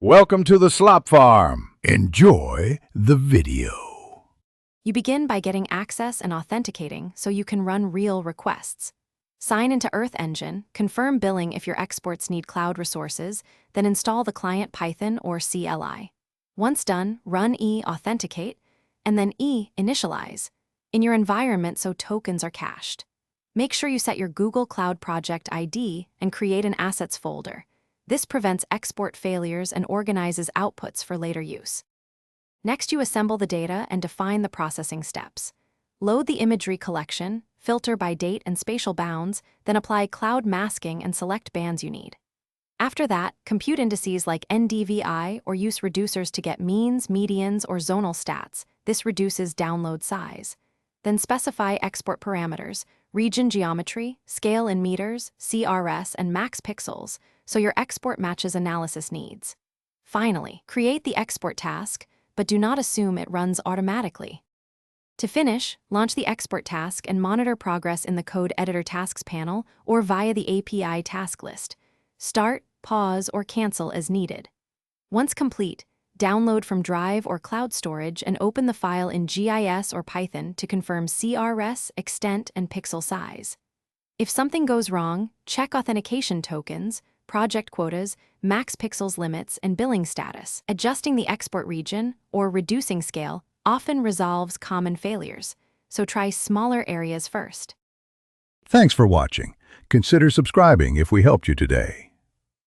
Welcome to the slop farm. Enjoy the video. You begin by getting access and authenticating so you can run real requests. Sign into Earth Engine, confirm billing if your exports need cloud resources, then install the client Python or CLI. Once done, run e-authenticate, and then e-initialize in your environment so tokens are cached. Make sure you set your Google Cloud Project ID and create an assets folder. This prevents export failures and organizes outputs for later use. Next, you assemble the data and define the processing steps. Load the imagery collection, filter by date and spatial bounds, then apply cloud masking and select bands you need. After that, compute indices like NDVI or use reducers to get means, medians, or zonal stats. This reduces download size. Then specify export parameters, region geometry, scale in meters, CRS, and max pixels, so your export matches analysis needs. Finally, create the export task, but do not assume it runs automatically. To finish, launch the export task and monitor progress in the Code Editor Tasks panel or via the API task list. Start, pause, or cancel as needed. Once complete, download from Drive or cloud storage and open the file in GIS or Python to confirm CRS, extent, and pixel size. If something goes wrong, check authentication tokens, project quotas, max pixels limits, and billing status. Adjusting the export region or reducing scale often resolves common failures, so try smaller areas first. Thanks for watching. Consider subscribing if we helped you today.